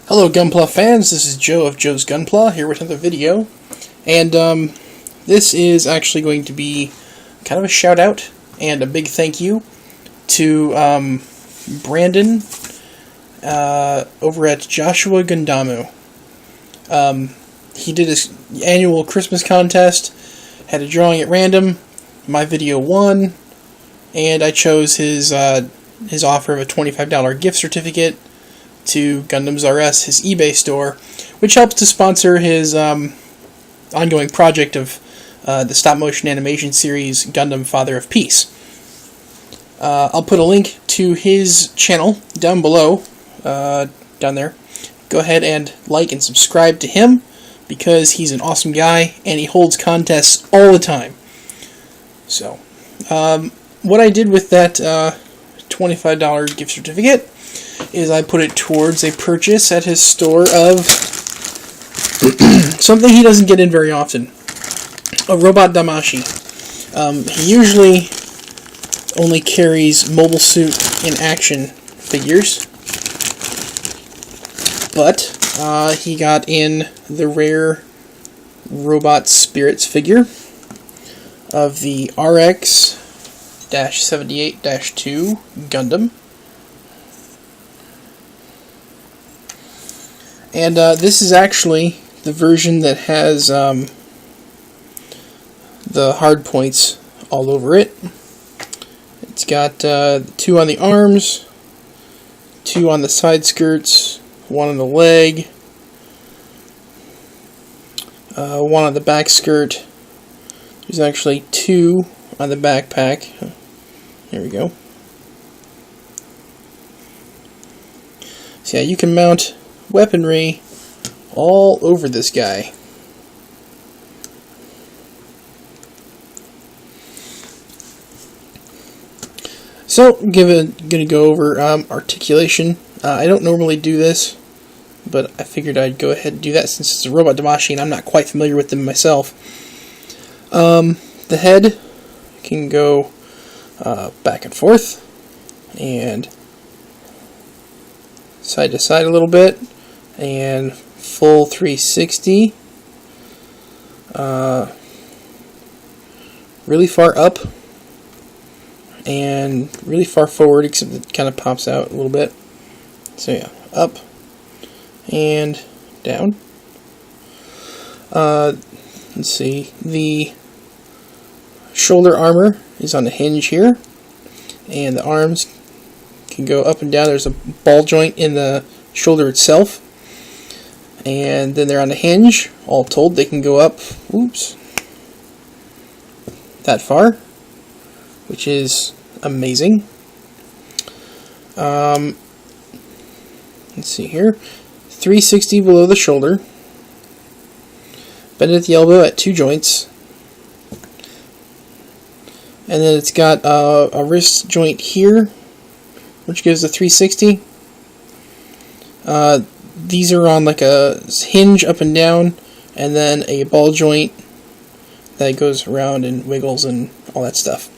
Hello Gunpla fans, this is Joe of Joe's Gunpla here with another video, and this is actually going to be kind of a shout out and a big thank you to Brandon over at joshuagundamu. He did his annual Christmas contest, had a drawing at random, my video won, and I chose his offer of a $25 gift certificate to Gundam's RS, his eBay store, which helps to sponsor his ongoing project of the stop-motion animation series Gundam Father of Peace. I'll put a link to his channel down below, down there. Go ahead and like and subscribe to him, because he's an awesome guy, and he holds contests all the time. So, what I did with that $25 gift certificate is I put it towards a purchase at his store of something he doesn't get in very often. A robot Damashi. He usually only carries Mobile Suit in Action figures, but he got in the rare Robot Spirits figure of the RX-78-2 Gundam. And this is actually the version that has the hard points all over it. It's got 2 on the arms, 2 on the side skirts, 1 on the leg, 1 on the back skirt. There's actually 2 on the backpack. There we go. So yeah, you can mount weaponry all over this guy. So, gonna go over articulation. I don't normally do this, but I figured I'd go ahead and do that since it's a robot Damashi and I'm not quite familiar with them myself. The head can go back and forth and side to side a little bit, and full 360, really far up and really far forward, except it kind of pops out a little bit. So yeah, up and down. Let's see, the shoulder armor is on the hinge here, and the arms can go up and down. There's a ball joint in the shoulder itself, and then they're on the hinge. All told, they can go up, that far, which is amazing. Let's see here, 360 below the shoulder, bend at the elbow at 2 joints, and then it's got a wrist joint here, which gives a 360. These are on like a hinge up and down, and then a ball joint that goes around and wiggles and all that stuff.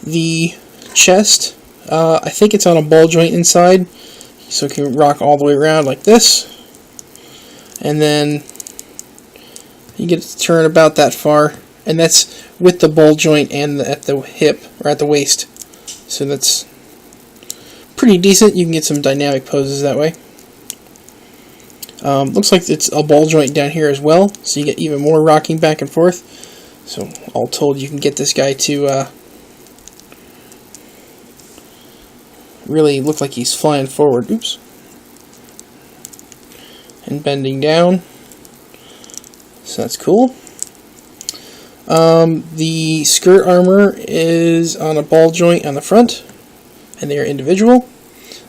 The chest, I think it's on a ball joint inside, so it can rock all the way around like this, and then you get to turn about that far, and that's with the ball joint and at the hip, or at the waist, so that's pretty decent. You can get some dynamic poses that way. Looks like it's a ball joint down here as well, so you get even more rocking back and forth. So all told, you can get this guy to really look like he's flying forward. And bending down. So that's cool. The skirt armor is on a ball joint on the front, and they are individual.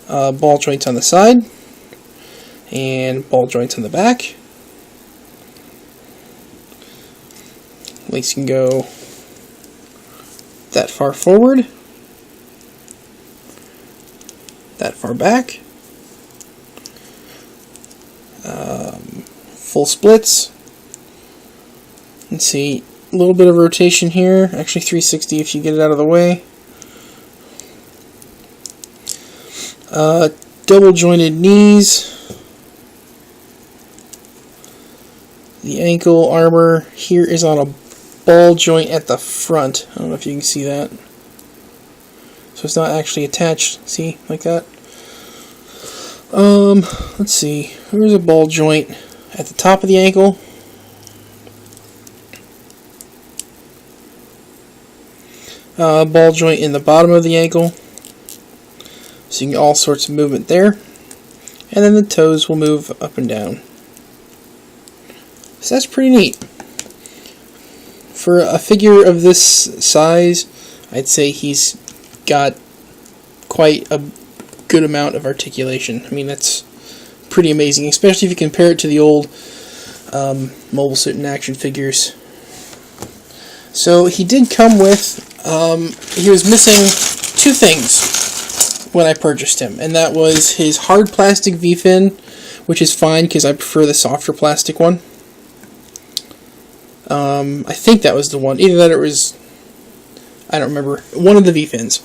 Ball joints on the side, and ball joints on the back. Legs can go that far forward, that far back, full splits. Let's see, a little bit of rotation here, actually 360 if you get it out of the way. Double jointed knees, The ankle armor here is on a ball joint at the front. I don't know if you can see that. So it's not actually attached, see, like that. Let's see. There's a ball joint at the top of the ankle. Ball joint in the bottom of the ankle. So you can get all sorts of movement there. And then the toes will move up and down. So that's pretty neat. For a figure of this size, I'd say he's got quite a good amount of articulation. I mean, that's pretty amazing, especially if you compare it to the old Mobile Suit in Action figures. So he did come with, he was missing two things when I purchased him, and that was his hard plastic V-fin, which is fine because I prefer the softer plastic one. I think that was the one. Either that or it was, I don't remember, one of the V-fins.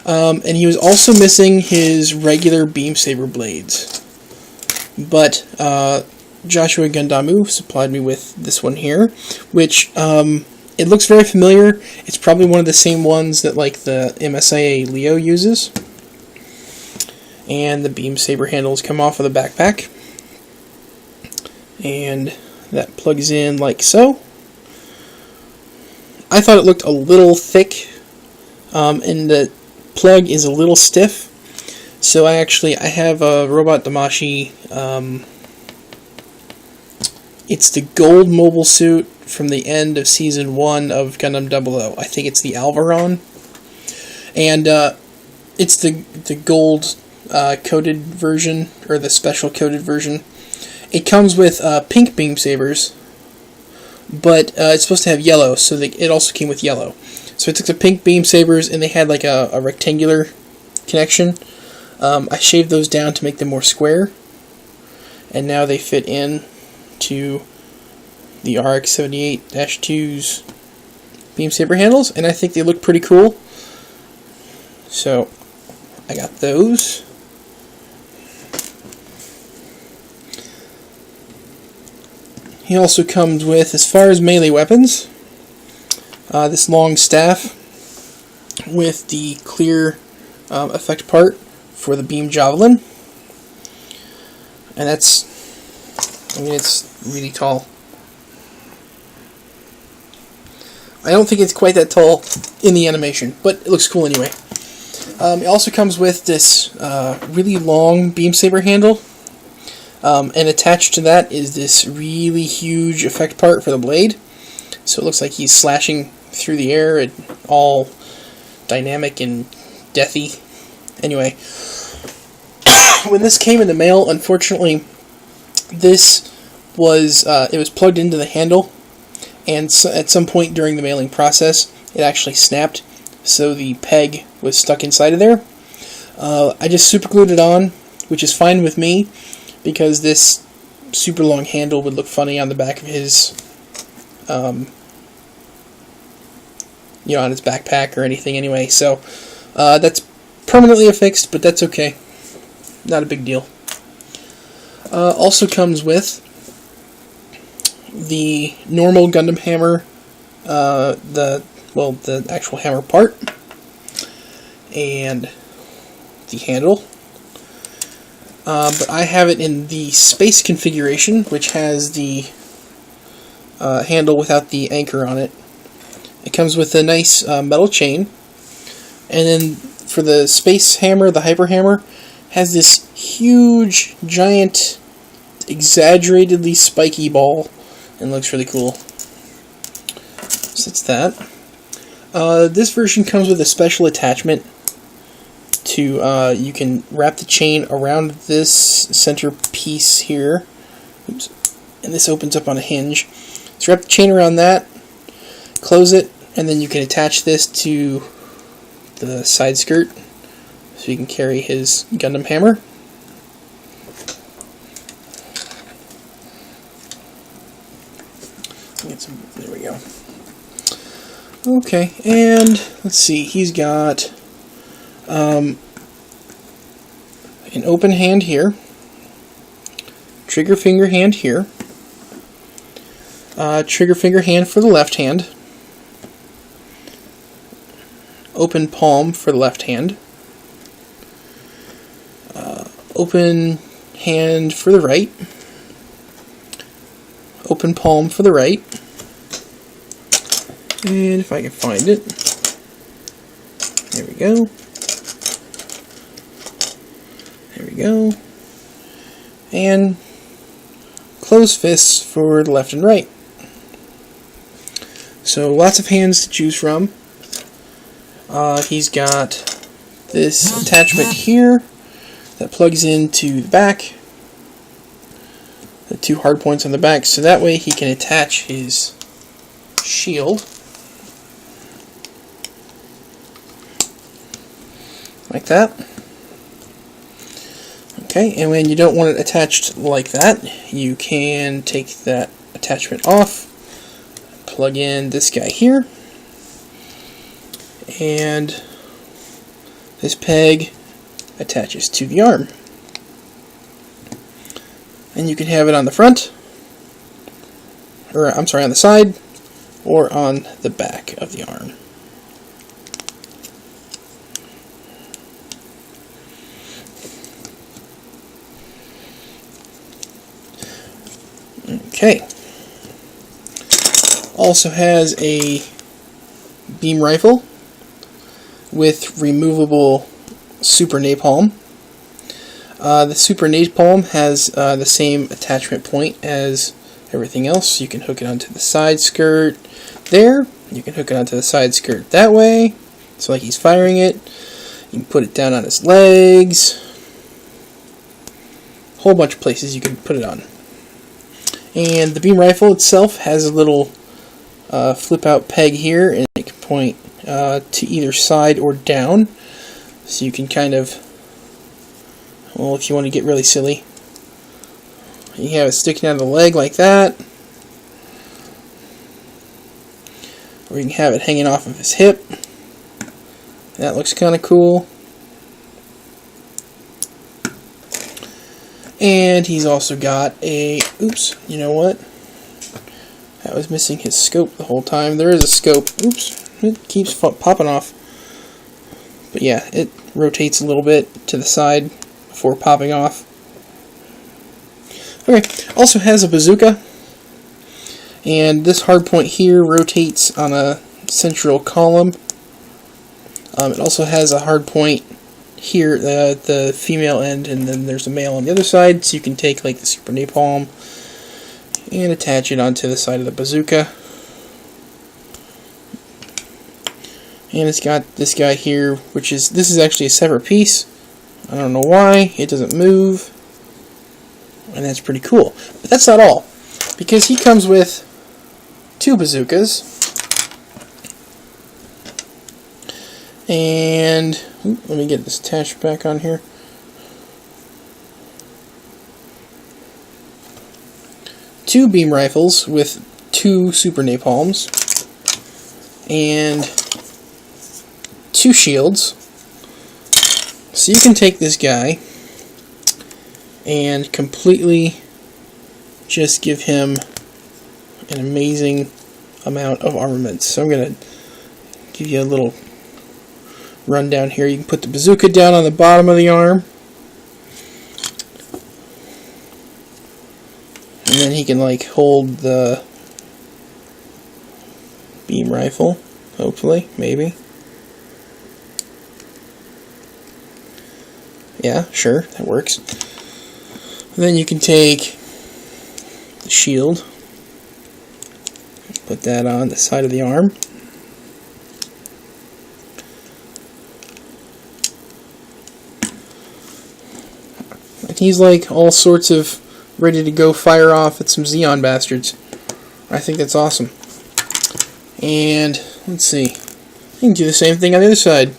And he was also missing his regular beam saber blades. But joshuagundamu supplied me with this one here, which it looks very familiar. It's probably one of the same ones that like the MSIA Leo uses. And the beam saber handles come off of the backpack. And that plugs in like so. I thought it looked a little thick, and the plug is a little stiff. So I have a Robot Damashi. It's the gold mobile suit from the end of Season 1 of Gundam 00. I think it's the Alvaron. And it's the gold coated version, or the special coated version. It comes with pink beam sabers, but it's supposed to have yellow, so it also came with yellow. So I took the pink beam sabers, and they had like a rectangular connection. I shaved those down to make them more square, and now they fit in to the RX-78-2's beam saber handles, and I think they look pretty cool. So I got those. He also comes with, as far as melee weapons, this long staff with the clear effect part for the beam javelin. And that's, I mean, it's really tall. I don't think it's quite that tall in the animation, but it looks cool anyway. It also comes with this really long beam saber handle. And attached to that is this really huge effect part for the blade. So it looks like he's slashing through the air, and all dynamic and deathy. Anyway, when this came in the mail, unfortunately, this was it was plugged into the handle, and so at some point during the mailing process, it actually snapped, so the peg was stuck inside of there. I just super glued it on, which is fine with me, because this super long handle would look funny on the back of his, on his backpack or anything anyway. So that's permanently affixed, but that's okay. Not a big deal. Also comes with the normal Gundam hammer, the actual hammer part, and the handle. But I have it in the space configuration, which has the handle without the anchor on it. It comes with a nice metal chain, and then for the space hammer, the hyper hammer, has this huge, giant, exaggeratedly spiky ball, and looks really cool. So that's that. This version comes with a special attachment to, you can wrap the chain around this center piece here. Oops. And this opens up on a hinge. So wrap the chain around that, close it, and then you can attach this to the side skirt so you can carry his Gundam hammer. There we go. Okay, and let's see, he's got an open hand here, trigger finger hand here, trigger finger hand for the left hand, open palm for the left hand, open hand for the right, open palm for the right, and if I can find it, there we go, there we go, and closed fists for the left and right. So lots of hands to choose from. He's got this attachment here that plugs into the back, the two hard points on the back, so that way he can attach his shield like that. Okay, and when you don't want it attached like that, you can take that attachment off, plug in this guy here, and this peg attaches to the arm. And you can have it on the front, or I'm sorry, on the side, or on the back of the arm. Okay. Also has a beam rifle with removable super napalm. The super napalm has the same attachment point as everything else. You can hook it onto the side skirt there. You can hook it onto the side skirt that way, so like he's firing it. You can put it down on his legs. A whole bunch of places you can put it on. And the beam rifle itself has a little flip out peg here, and it can point to either side or down. So you can kind of, well, if you want to get really silly, you have it sticking out of the leg like that, or you can have it hanging off of his hip. That looks kind of cool. And he's also got a, oops, you know what? I was missing his scope the whole time. There is a scope. Oops, it keeps popping off. But yeah, it rotates a little bit to the side before popping off. Okay, also has a bazooka. And this hard point here rotates on a central column. It also has a hard point here, the female end, and then there's a male on the other side, so you can take like the super napalm and attach it onto the side of the bazooka. And it's got this guy here, which is, this is actually a separate piece. I don't know why, it doesn't move, and that's pretty cool. But that's not all, because he comes with two bazookas, and let me get this attached back on here. Two beam rifles with two super napalms, and two shields. So you can take this guy and completely just give him an amazing amount of armament. So I'm going to give you a little rundown here. You can put the bazooka down on the bottom of the arm, and then he can like hold the beam rifle, hopefully, maybe. Yeah, sure, that works. And then you can take the shield, put that on the side of the arm. And he's like all sorts of ready to go fire off at some Xeon bastards. I think that's awesome. And let's see, you can do the same thing on the other side.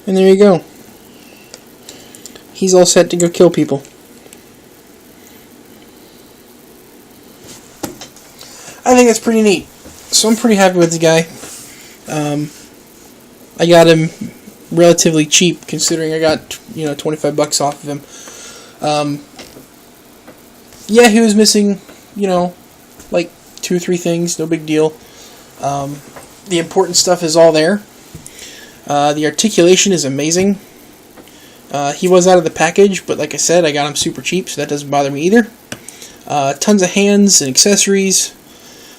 And there you go. he's all set to go kill people. I think that's pretty neat. So I'm pretty happy with the guy. I got him relatively cheap, considering I got $25 off of him. Yeah, he was missing, like 2 or 3 things. No big deal. The important stuff is all there. The articulation is amazing. He was out of the package, but like I said, I got him super cheap, so that doesn't bother me either. Tons of hands and accessories.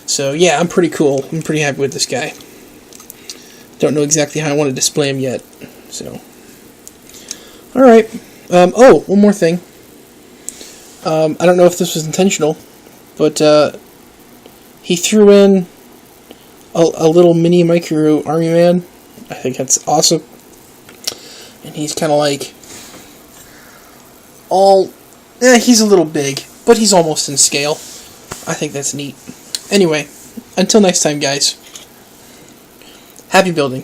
So yeah, I'm pretty cool. I'm pretty happy with this guy. Don't know exactly how I want to display him yet. So, alright. Oh, one more thing. I don't know if this was intentional, but he threw in a little mini micro army man. I think that's awesome. And he's kind of like he's a little big, but he's almost in scale. I think that's neat. Anyway, until next time, guys. Happy building.